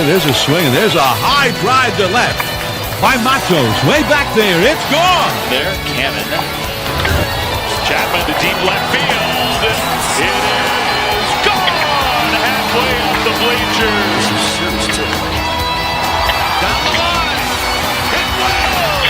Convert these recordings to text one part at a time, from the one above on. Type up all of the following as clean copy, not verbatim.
There's a swing, and there's a high drive to left by Matos. Way back there. It's gone. There, Cannon. Chapman to deep left field. It is gone. Halfway up the bleachers. Down the line. It will.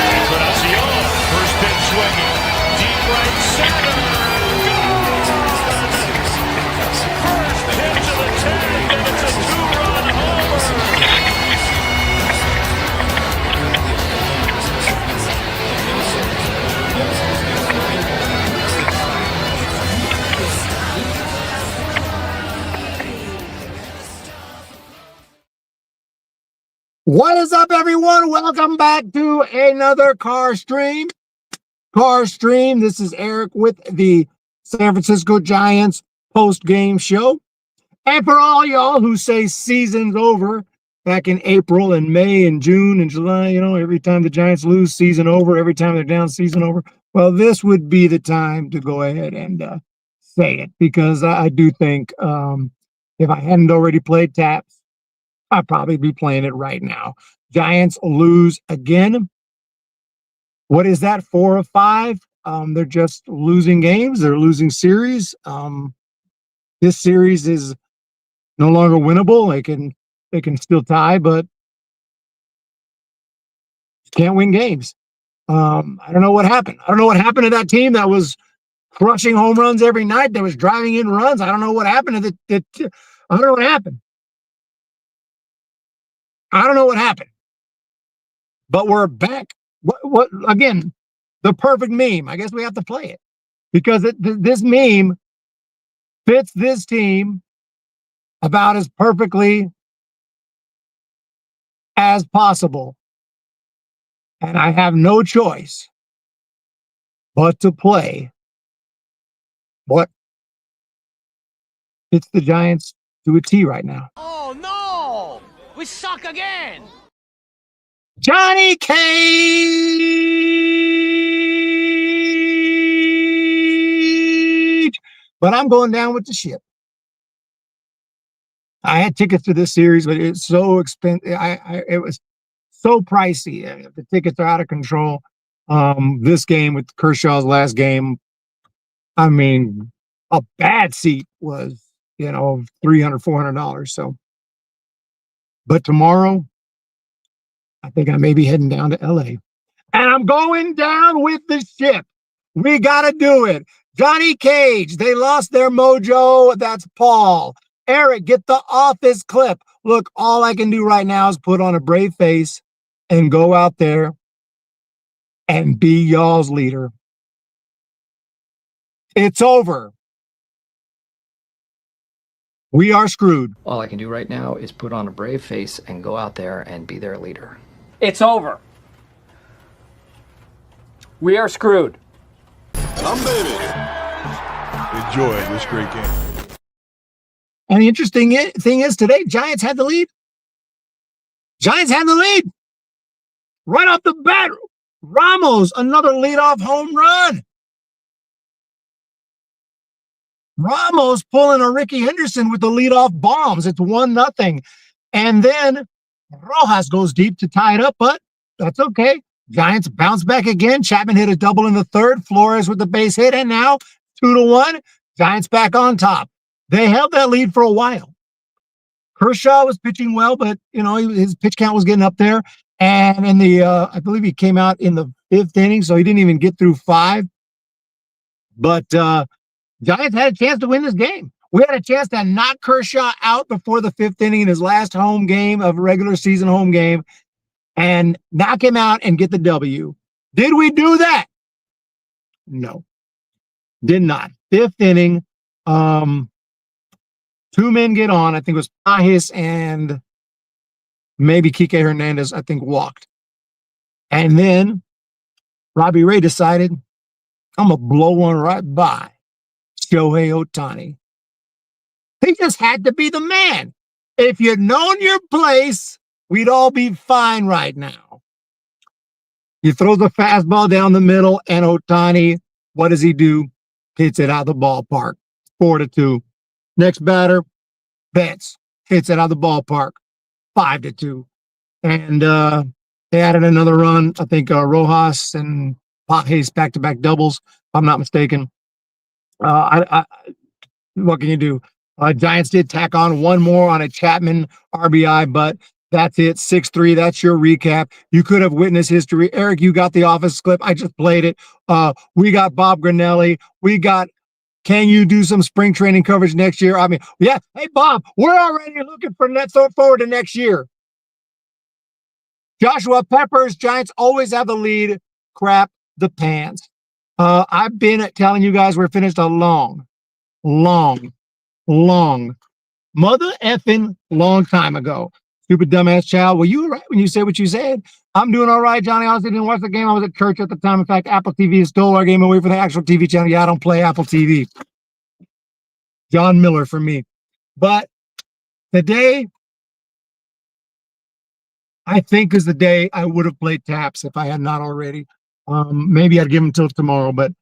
Encarnacion. First pitch swinging. Deep right center. First pitch of the 10th, and it's a two-run homer. What is up, everyone? Welcome back to another Car Stream. This is Eric with the San Francisco Giants post-game show. And for all y'all who say season's over back in April and May and June and July, every time the Giants lose, season over. Every time they're down, season over. Well, this would be the time to go ahead and say it, because I do think if I hadn't already played taps, I'd probably be playing it right now. Giants lose again. What is that, 4 of 5? They're just losing games. They're losing series. This series is no longer winnable. They can still tie, but can't win games. I don't know what happened. I don't know what happened to that team that was crushing home runs every night, that was driving in runs. I don't know what happened to I don't know what happened. I don't know what happened, but we're back. What again? The perfect meme. I guess we have to play it, because this meme fits this team about as perfectly as possible, and I have no choice but to play what fits the Giants to a T right now. Oh no! We suck again! Johnny Cage! But I'm going down with the ship. I had tickets to this series, but it's so expensive. It was so pricey. The tickets are out of control. This game with Kershaw's last game, I mean, a bad seat was, $300, $400. So, but tomorrow, I think I may be heading down to LA. And I'm going down with the ship. We got to do it. Johnny Cage, they lost their mojo. That's Paul. Eric, get the office clip. Look, all I can do right now is put on a brave face and go out there and be y'all's leader. It's over. We are screwed. All I can do right now is put on a brave face and go out there and be their leader. It's over. We are screwed. Enjoy this great game. And the interesting thing is today, Giants had the lead. Right off the bat, Ramos, another leadoff home run. Ramos pulling a Ricky Henderson with the leadoff bombs. It's 1-0. And then Rojas goes deep to tie it up, but that's okay. Giants bounce back again. Chapman hit a double in the third. Flores with the base hit, and now 2-1. Giants back on top. They held that lead for a while. Kershaw was pitching well, but his pitch count was getting up there. And in the I believe he came out in the 5th inning, so he didn't even get through 5. But Giants had a chance to win this game. We had a chance to knock Kershaw out before the 5th inning in his last home game of regular season home game and knock him out and get the W. Did we do that? No, did not. 5th inning, 2 men get on. I think it was Pahis and maybe Kike Hernandez, I think, walked. And then Robbie Ray decided, I'm going to blow one right by Shohei Ohtani. He just had to be the man. If you'd known your place, we'd all be fine right now. He throws the fastball down the middle, and Ohtani, what does he do? Hits it out of the ballpark. 4-2. Next batter, Betts hits it out of the ballpark, 5-2. And they added another run. I think Rojas and Hayes back-to-back doubles, if I'm not mistaken. What can you do? Giants did tack on one more on a Chapman RBI, but that's it. 6-3. That's your recap. You could have witnessed history. Eric, you got the office clip. I just played it. We got Bob Granelli. We got, can you do some spring training coverage next year? I mean, yeah. Hey, Bob, we're already looking for forward to next year. Joshua Peppers, Giants always have the lead. Crap the pants. I've been telling you guys we're finished a long mother effing long time ago. Stupid dumbass child. Well, you were right when you said what you said. I'm doing all right, Johnny. I honestly didn't watch the game. I was at church at the time. In fact, Apple TV stole our game away from the actual TV channel. Yeah, I don't play Apple TV. John Miller for me. But today, I think, is the day I would have played taps if I had not already. Maybe I'd give them till tomorrow, but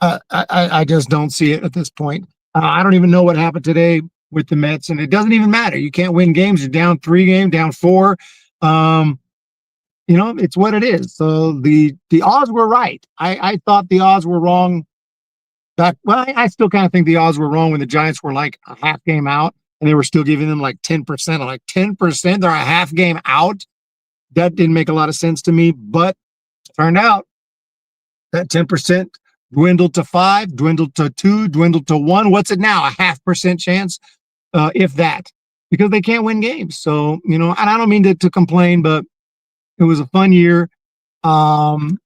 I just don't see it at this point. I don't even know what happened today with the Mets, and it doesn't even matter. You can't win games. You're down 3 games, down 4. It's what it is. So the odds were right. I thought the odds were wrong. I still kind of think the odds were wrong when the Giants were like a half game out, and they were still giving them like 10%. I'm like, 10%? They're a half game out? That didn't make a lot of sense to me, but turned out that 10% dwindled to 5, dwindled to 2, dwindled to 1. What's it now? A 0.5% chance, if that, because they can't win games. So, and I don't mean to complain, but it was a fun year. And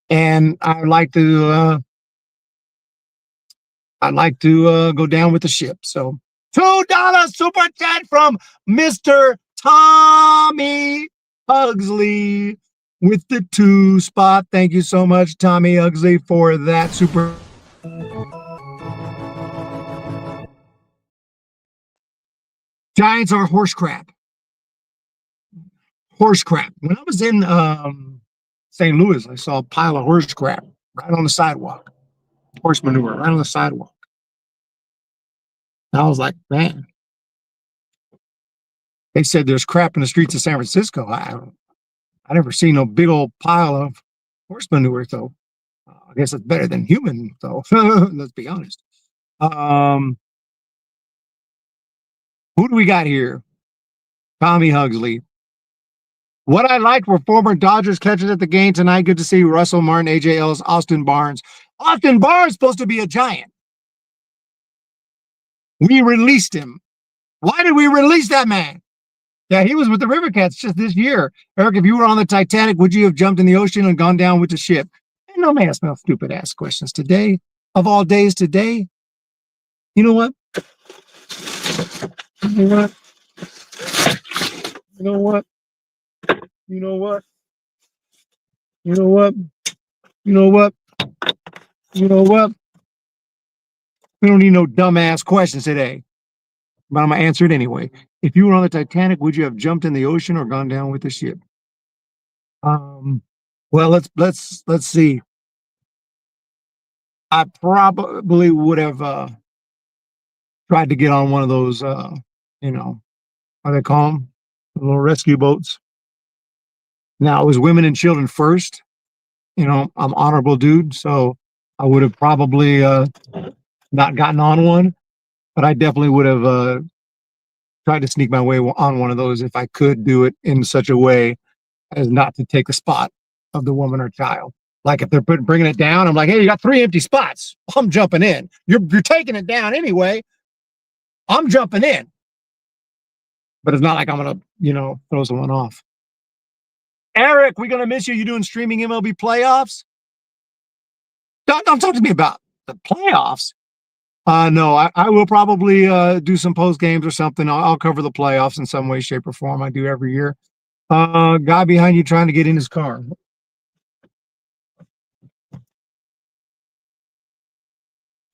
I'd like to go down with the ship. So $2 super chat from Mr. Tommy Hugsley with the 2 spot. Thank you so much, Tommy Hugsley, for that super. Giants are horse crap. Horse crap. When I was in St. Louis, I saw a pile of horse crap right on the sidewalk. Horse manure right on the sidewalk. And I was like, man. They said there's crap in the streets of San Francisco. I never seen no big old pile of horse manure, though. I guess it's better than human, though. Let's be honest. Who do we got here? Tommy Hugsley. What I liked were former Dodgers catchers at the game tonight. Good to see Russell Martin, AJ Ellis, Austin Barnes. Austin Barnes supposed to be a Giant. We released him. Why did we release that man? Yeah, he was with the River Cats just this year. Eric, if you were on the Titanic, would you have jumped in the ocean and gone down with the ship? And no man asked no stupid ass questions today. Of all days today. You know what? You know what? You know what? You know what? You know what? You know what? You know what? We don't need no dumbass questions today. But I'm gonna answer it anyway. If you were on the Titanic, would you have jumped in the ocean or gone down with the ship? Well, let's see. I probably would have tried to get on one of those what do they call them? The little rescue boats. Now it was women and children first. I'm honorable dude, so I would have probably not gotten on one, but I definitely would have tried to sneak my way on one of those if I could do it in such a way as not to take the spot of the woman or child. Like if they're bringing it down, I'm like, hey, you got 3 empty spots. I'm jumping in. You're taking it down anyway. I'm jumping in. But it's not like I'm going to, throw someone off. Eric, we're going to miss you. You doing streaming MLB playoffs? Don't talk to me about the playoffs. No, I will probably do some post games or something. I'll cover the playoffs in some way, shape, or form. I do every year. Guy behind you trying to get in his car.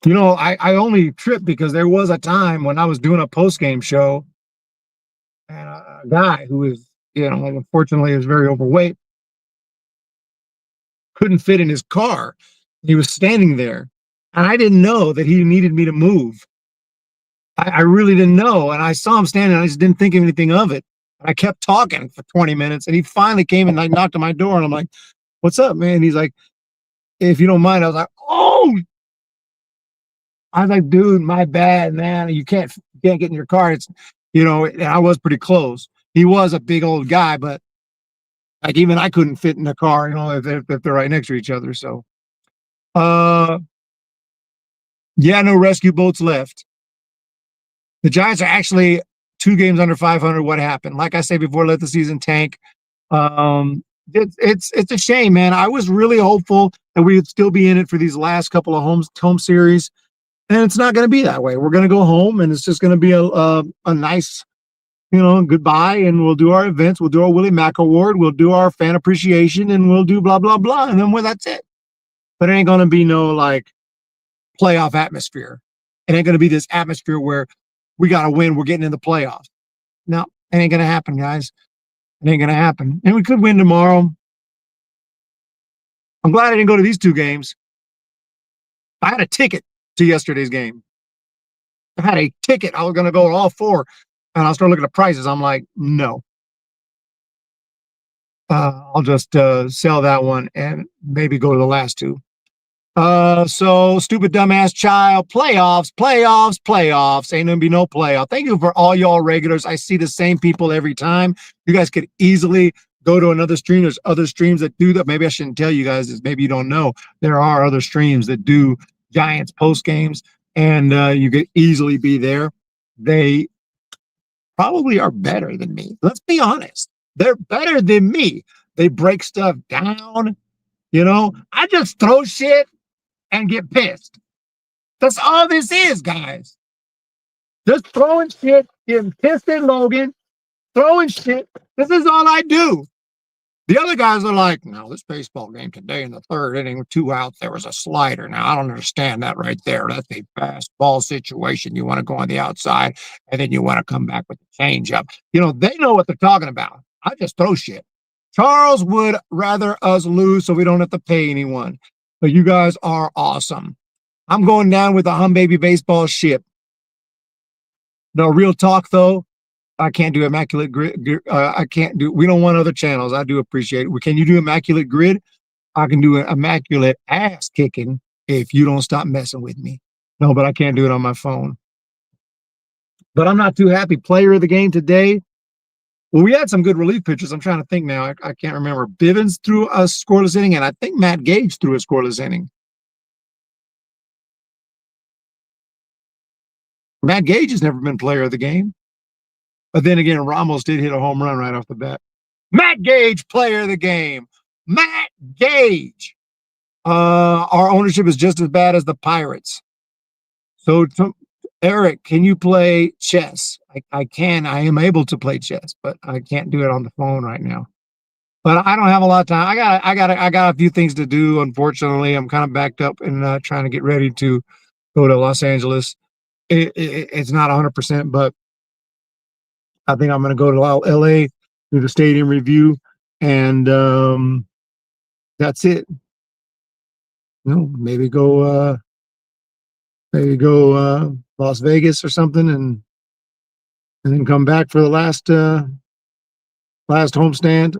I only tripped because there was a time when I was doing a post-game show and a guy who is, unfortunately is very overweight, couldn't fit in his car. He was standing there and I didn't know that he needed me to move. I really didn't know. And I saw him standing, and I just didn't think anything of it. And I kept talking for 20 minutes, and he finally came and I knocked on my door, and I'm like, "What's up, man?" He's like, "If you don't mind." I was like, "Oh." I was like, "Dude, my bad, man. You can't get in your car." It's, and I was pretty close. He was a big old guy, but like even I couldn't fit in the car, if they're right next to each other. So, uh, yeah, no rescue boats left. The Giants are actually 2 games under 500. What happened? Like I said before, let the season tank. It's a shame, man. I was really hopeful that we would still be in it for these last couple of home series, and it's not going to be that way. We're going to go home, and it's just going to be a nice, goodbye, and we'll do our events. We'll do our Willie Mack Award. We'll do our fan appreciation, and we'll do blah blah blah, and then that's it. But it ain't going to be no like playoff atmosphere. It ain't going to be this atmosphere where we got to win. We're getting in the playoffs. No, it ain't going to happen, guys. It ain't going to happen. And we could win tomorrow. I'm glad I didn't go to these 2 games. I had a ticket to yesterday's game. I had a ticket. I was going to go to all 4. And I'll start looking at prices. I'm like, no. I'll just sell that one and maybe go to the last 2. So stupid dumbass child, playoffs. Ain't gonna be no playoff. Thank you for all y'all regulars. I see the same people every time. You guys could easily go to another stream. There's other streams that do that. Maybe I shouldn't tell you guys this. Maybe you don't know. There are other streams that do Giants post games, and you could easily be there. They probably are better than me. Let's be honest. They're better than me. They break stuff down. I just throw shit and get pissed. That's all this is, guys. Just throwing shit, getting pissed at Logan, throwing shit. This is all I do. The other guys are like, no, this baseball game today in the 3rd inning with 2 outs, there was a slider. Now, I don't understand that right there. That's a fast ball situation. You want to go on the outside, and then you want to come back with the changeup. They know what they're talking about. I just throw shit. Charles would rather us lose so we don't have to pay anyone. But you guys are awesome. I'm going down with the Humm Baby baseball ship. No, real talk, though. I can't do Immaculate Grid. I can't do. We don't want other channels. I do appreciate it. Can you do Immaculate Grid? I can do an Immaculate ass kicking if you don't stop messing with me. No, but I can't do it on my phone. But I'm not too happy. Player of the game today. Well, we had some good relief pitchers. I'm trying to think now. I can't remember. Bivens threw a scoreless inning, and I think Matt Gage threw a scoreless inning. Matt Gage has never been player of the game. But then again, Ramos did hit a home run right off the bat. Matt Gage, player of the game. Matt Gage. Our ownership is just as bad as the Pirates. So, Eric, can you play chess? I can. I am able to play chess, but I can't do it on the phone right now. But I don't have a lot of time. I got a few things to do. Unfortunately, I'm kind of backed up and trying to get ready to go to Los Angeles. It's not 100%, but I think I'm going to go to LA, do the stadium review, and that's it. Maybe go Las Vegas or something, and then come back for the last homestand.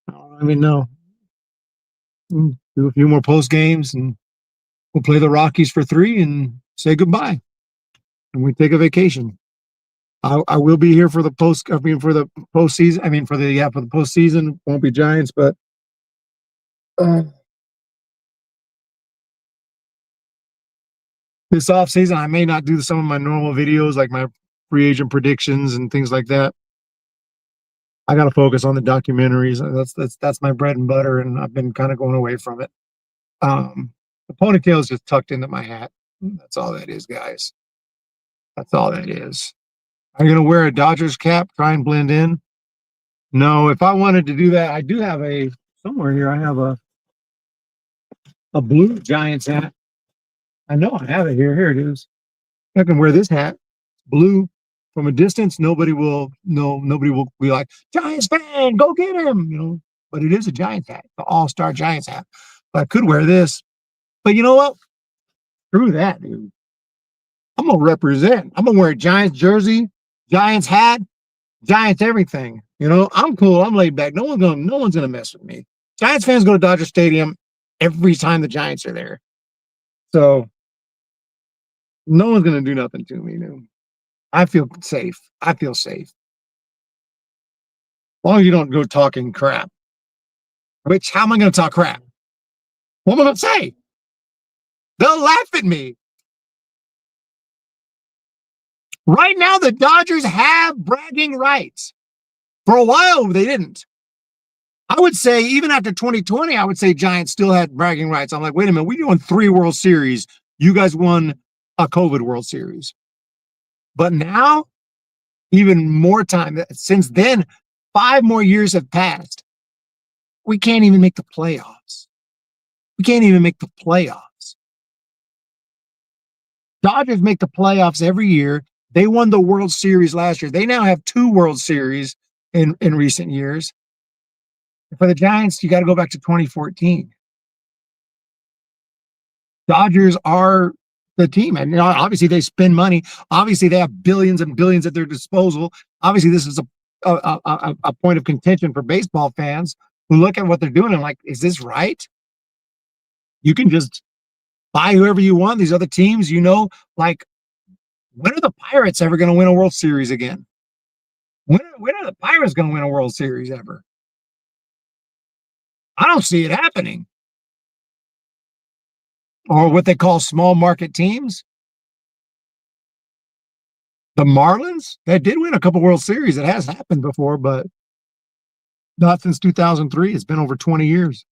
I mean, no. Do a few more post games, and we'll play the Rockies for 3 and say goodbye, and we take a vacation. I will be here for the for the postseason. For the postseason. Won't be Giants, but this offseason I may not do some of my normal videos, like my free agent predictions and things like that. I got to focus on the documentaries. That's my bread and butter, and I've been kind of going away from it. The ponytail is just tucked into my hat. That's all that is, guys. That's all that is. Are you going to wear a Dodgers cap, try and blend in? No, if I wanted to do that, I do have somewhere here, I have a blue Giants hat. I know I have it here. Here it is. I can wear this hat, blue. From a distance, nobody will be like, Giants fan, go get him, But it is a Giants hat, the all-star Giants hat. But I could wear this. But you know what? Screw that, dude. I'm gonna represent. I'm gonna wear a Giants jersey, Giants hat, Giants everything. You know, I'm cool. I'm laid back. No one's gonna mess with me. Giants fans go to Dodger Stadium every time the Giants are there. So no one's gonna do nothing to me. No. I feel safe. I feel safe. As long as you don't go talking crap. Which, how am I gonna talk crap? What am I gonna say? They'll laugh at me. Right now, the Dodgers have bragging rights. For a while, they didn't. I would say, even after 2020, I would say Giants still had bragging rights. I'm like, wait a minute, we won 3 World Series. You guys won a COVID World Series. But now, even more time, since then, 5 more years have passed. We can't even make the playoffs. We can't even make the playoffs. Dodgers make the playoffs every year. They won the World Series last year. They now have 2 World Series in recent years. For the Giants, you got to go back to 2014. Dodgers are the team. And obviously, they spend money. Obviously, they have billions and billions at their disposal. Obviously, this is a point of contention for baseball fans who look at what they're doing and like, is this right? You can just buy whoever you want. These other teams, like, when are the Pirates ever going to win a World Series again? When are the Pirates going to win a World Series ever? I don't see it happening. Or what they call small market teams. The Marlins, they did win a couple World Series. It has happened before, but not since 2003. It's been over 20 years.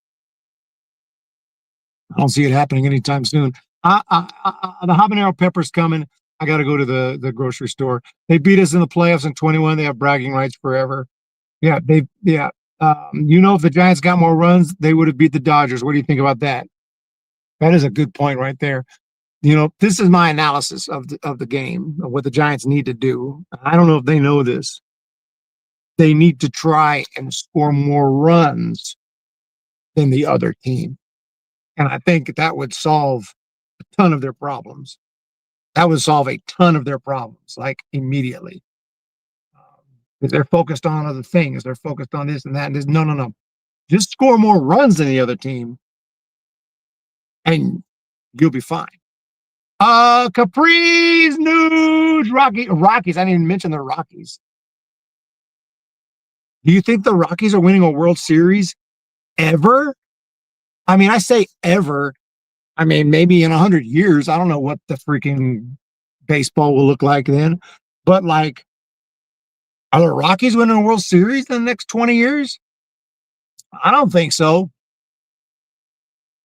I don't see it happening anytime soon. The habanero pepper's coming. I got to go to the grocery store. They beat us in the playoffs in 21. They have bragging rights forever. Yeah, if the Giants got more runs, they would have beat the Dodgers. What do you think about that? That is a good point right there. This is my analysis of the game, of what the Giants need to do. I don't know if they know this. They need to try and score more runs than the other team. And I think that would solve a ton of their problems. That would solve a ton of their problems, like immediately. Because they're focused on other things. They're focused on this and that. And this. No. Just score more runs than the other team, and you'll be fine. Capri's news. Rockies. I didn't even mention the Rockies. Do you think the Rockies are winning a World Series ever? I mean, I say ever. I mean, maybe in 100 years. I don't know what the freaking baseball will look like then. But, like, are the Rockies winning a World Series in the next 20 years? I don't think so.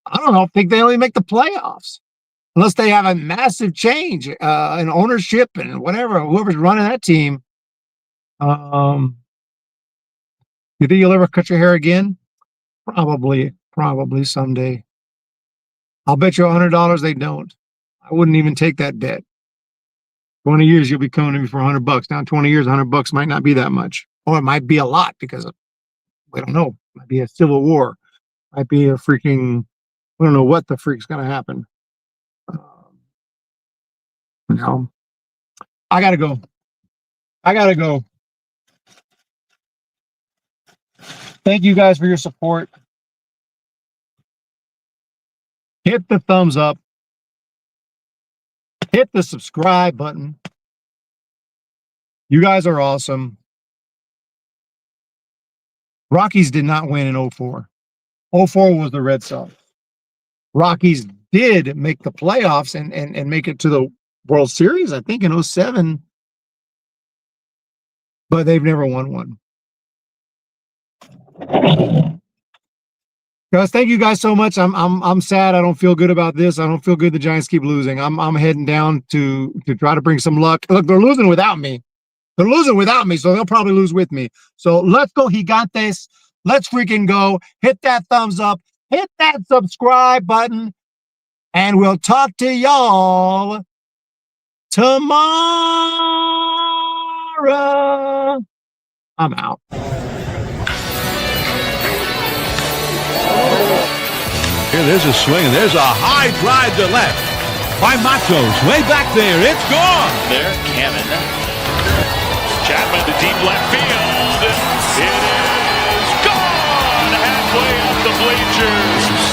I don't think they only make the playoffs unless they have a massive change in ownership and whatever, whoever's running that team. You think you'll ever cut your hair again? Probably someday. I'll bet you $100 they don't. I wouldn't even take that bet. 20 years, you'll be coming to me for $100. Now, 20 years, $100 might not be that much. Or it might be a lot because we don't know. It might be a civil war. It might be a freaking, we don't know what the freak's going to happen. I got to go. Thank you guys for your support. Hit the thumbs up. Hit the subscribe button. You guys are awesome. Rockies did not win in 04. 04 was the Red Sox. Rockies did make the playoffs and make it to the World Series, I think, in 07. But they've never won one. Guys, thank you guys so much. I'm sad. I don't feel good about this. I don't feel good the Giants keep losing. I'm heading down to try to bring some luck. Look, they're losing without me. So they'll probably lose with me. So let's go. He got this. Let's freaking go. Hit that thumbs up. Hit that subscribe button. And we'll talk to y'all tomorrow. I'm out. Here, there's a swing, and there's a high drive to left. by Matos. Way back there. It's gone. There, Cannon. Chapman to deep left field. It is gone halfway up the bleachers.